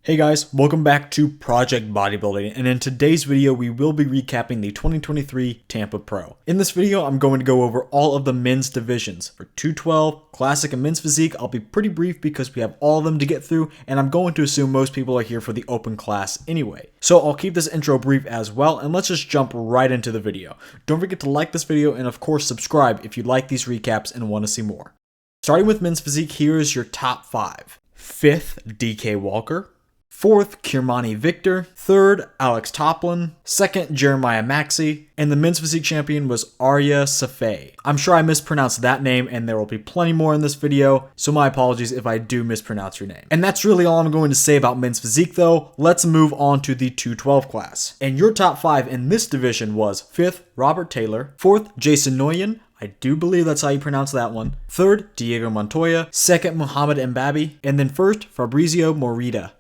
Hey guys, welcome back to Project Bodybuilding, and in today's video we will be recapping the 2023 Tampa Pro. In this video I'm going to go over all of the men's divisions. For 212, Classic, and Men's Physique, I'll be pretty brief because we have all of them to get through, and I'm going to assume most people are here for the open class anyway. So I'll keep this intro brief as well, and let's just jump right into the video. Don't forget to like this video and of course subscribe if you like these recaps and want to see more. Starting with Men's Physique, here is your top 5. 5th, DK Walker. 4th, Kirmani Victor. 3rd, Alex Toplin. 2nd, Jeremiah Maxey. And the Men's Physique champion was Arya Safai. I'm sure I mispronounced that name, and there will be plenty more in this video, so my apologies if I do mispronounce your name. And that's really all I'm going to say about Men's Physique though. Let's move on to the 212 class. And your top 5 in this division was 5th, Robert Taylor. 4th, Jason Nguyen. I do believe that's how you pronounce that one. 3rd, Diego Montoya. 2nd, Muhammad Mbabi. And then 1st, Fabrizio Morita.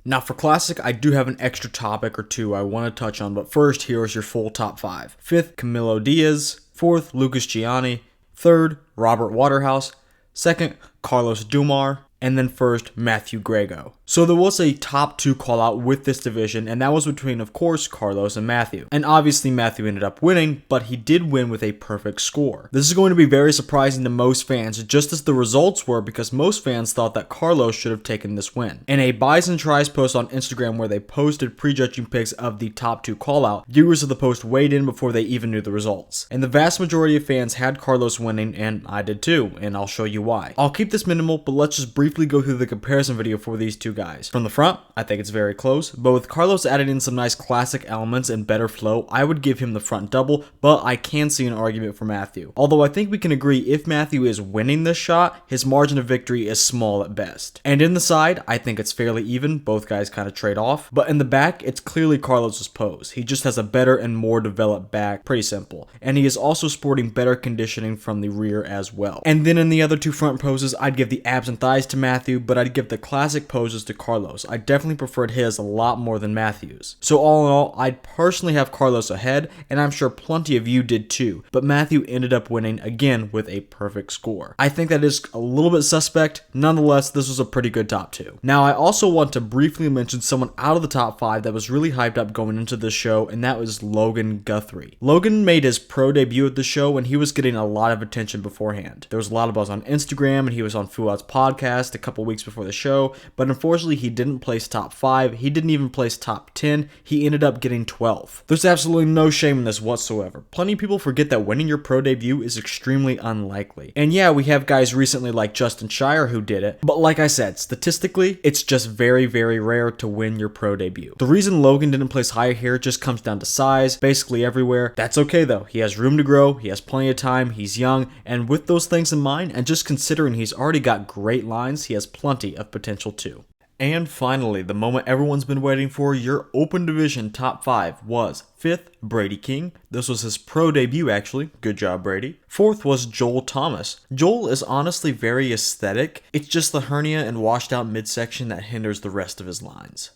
Now for Classic, I do have an extra topic or two I want to touch on, but first, here is your full top 5. 5th, Camilo Diaz. 4th, Lucas Gianni. 3rd, Robert Waterhouse. 2nd, Carlos Dumar. And then 1st, Matthew Grego. So there was a top 2 call out with this division, and that was between, of course, Carlos and Matthew. And obviously Matthew ended up winning, but he did win with a perfect score. This is going to be very surprising to most fans, just as the results were, because most fans thought that Carlos should have taken this win. In a Buys and Tries post on Instagram where they posted prejudging picks of the top 2 call out, viewers of the post weighed in before they even knew the results. And the vast majority of fans had Carlos winning, and I did too, and I'll show you why. I'll keep this minimal, but let's just briefly go through the comparison video for these two guys. From the front, I think it's very close, but with Carlos adding in some nice classic elements and better flow, I would give him the front double, but I can see an argument for Matthew. Although I think we can agree if Matthew is winning this shot, his margin of victory is small at best. And in the side, I think it's fairly even, both guys kind of trade off, but in the back, it's clearly Carlos's pose. He just has a better and more developed back, pretty simple. And he is also sporting better conditioning from the rear as well. And then in the other two front poses, I'd give the abs and thighs to Matthew, but I'd give the classic poses to Carlos. I definitely preferred his a lot more than Matthew's. So all in all, I'd personally have Carlos ahead, and I'm sure plenty of you did too, but Matthew ended up winning again with a perfect score. I think that is a little bit suspect. Nonetheless, this was a pretty good top 2. Now, I also want to briefly mention someone out of the top 5 that was really hyped up going into this show, and that was Logan Guthrie. Logan made his pro debut at the show, and he was getting a lot of attention beforehand. There was a lot of buzz on Instagram, and he was on Fuad's podcast a couple weeks before the show, but unfortunately he didn't place top 5, he didn't even place top 10, he ended up getting 12th. There's absolutely no shame in this whatsoever. Plenty of people forget that winning your pro debut is extremely unlikely. And yeah, we have guys recently like Justin Shire who did it, but like I said, statistically, it's just very, very rare to win your pro debut. The reason Logan didn't place higher here just comes down to size, basically everywhere. That's okay though, he has room to grow, he has plenty of time, he's young, and with those things in mind, and just considering he's already got great lines, he has plenty of potential too. And finally, the moment everyone's been waiting for, your open division top 5 was 5th, Brady King. This was his pro debut actually. Good job, Brady. 4th was Joel Thomas. Joel is honestly very aesthetic. It's just the hernia and washed out midsection that hinders the rest of his lines.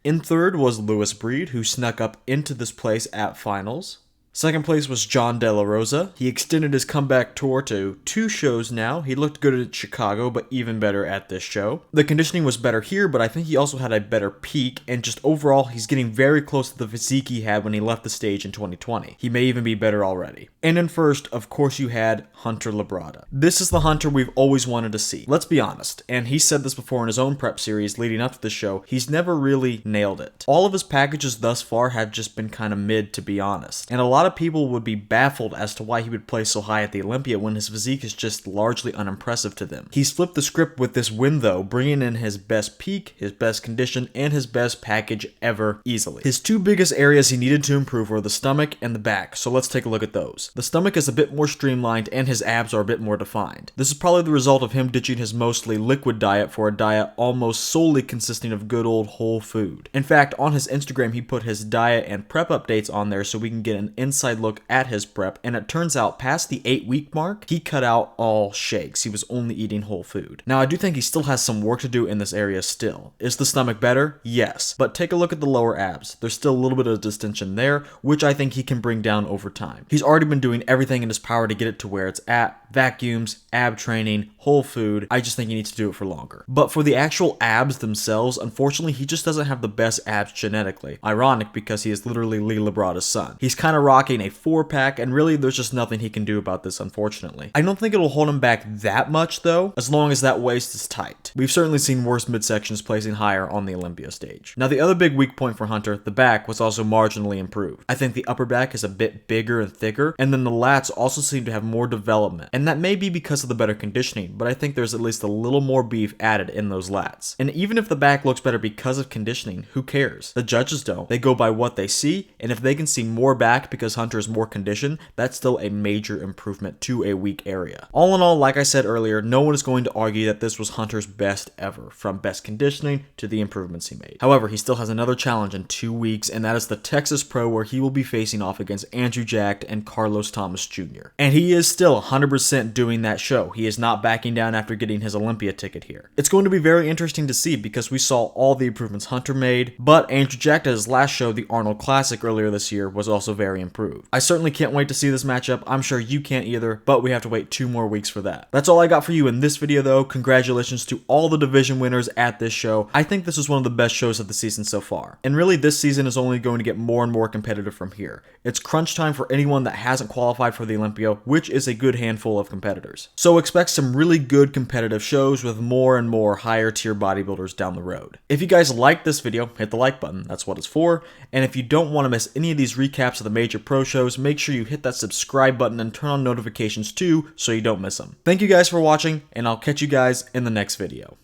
In 3rd was Lewis Breed, who snuck up into this place at finals. 2nd place was John De La Rosa. He extended his comeback tour to 2 shows now. He looked good at Chicago, but even better at this show. The conditioning was better here, but I think he also had a better peak, and just overall, he's getting very close to the physique he had when he left the stage in 2020. He may even be better already. And in 1st, of course, you had Hunter Labrada. This is the Hunter we've always wanted to see. Let's be honest, and he said this before in his own prep series leading up to the show, he's never really nailed it. All of his packages thus far have just been kind of mid, to be honest. And a lot of people would be baffled as to why he would place so high at the Olympia when his physique is just largely unimpressive to them. He's flipped the script with this win though, bringing in his best peak, his best condition, and his best package ever easily. His 2 biggest areas he needed to improve were the stomach and the back, so let's take a look at those. The stomach is a bit more streamlined and his abs are a bit more defined. This is probably the result of him ditching his mostly liquid diet for a diet almost solely consisting of good old whole food. In fact, on his Instagram he put his diet and prep updates on there so we can get an inside look at his prep, and it turns out past the 8-week mark, he cut out all shakes. He was only eating whole food. Now, I do think he still has some work to do in this area still. Is the stomach better? Yes. But take a look at the lower abs. There's still a little bit of distension there, which I think he can bring down over time. He's already been doing everything in his power to get it to where it's at, vacuums, ab training, whole food. I just think he needs to do it for longer. But for the actual abs themselves, unfortunately, he just doesn't have the best abs genetically. Ironic because he is literally Lee Labrada's son. He's kind of rocking a 4-pack, and really there's just nothing he can do about this, unfortunately. I don't think it'll hold him back that much though, as long as that waist is tight. We've certainly seen worse midsections placing higher on the Olympia stage. Now the other big weak point for Hunter, the back, was also marginally improved. I think the upper back is a bit bigger and thicker, and then the lats also seem to have more development. And that may be because of the better conditioning, but I think there's at least a little more beef added in those lats. And even if the back looks better because of conditioning, who cares? The judges don't. They go by what they see, and if they can see more back because Hunter is more conditioned, that's still a major improvement to a weak area. All in all, like I said earlier, no one is going to argue that this was Hunter's best ever, from best conditioning to the improvements he made. However, he still has another challenge in 2 weeks, and that is the Texas Pro, where he will be facing off against Andrew Jacked and Carlos Thomas Jr. And he is still 100% doing that show. He is not backing down after getting his Olympia ticket here. It's going to be very interesting to see because we saw all the improvements Hunter made, but Andrew Jacked at his last show, the Arnold Classic earlier this year, was also very improved. I certainly can't wait to see this matchup. I'm sure you can't either, but we have to wait 2 more weeks for that. That's all I got for you in this video though. Congratulations to all the division winners at this show. I think this is one of the best shows of the season so far. And really, this season is only going to get more and more competitive from here. It's crunch time for anyone that hasn't qualified for the Olympia, which is a good handful of competitors. So expect some really good competitive shows with more and more higher tier bodybuilders down the road. If you guys liked this video, hit the like button. That's what it's for. And if you don't want to miss any of these recaps of the major pro shows, make sure you hit that subscribe button and turn on notifications too so you don't miss them. Thank you guys for watching, and I'll catch you guys in the next video.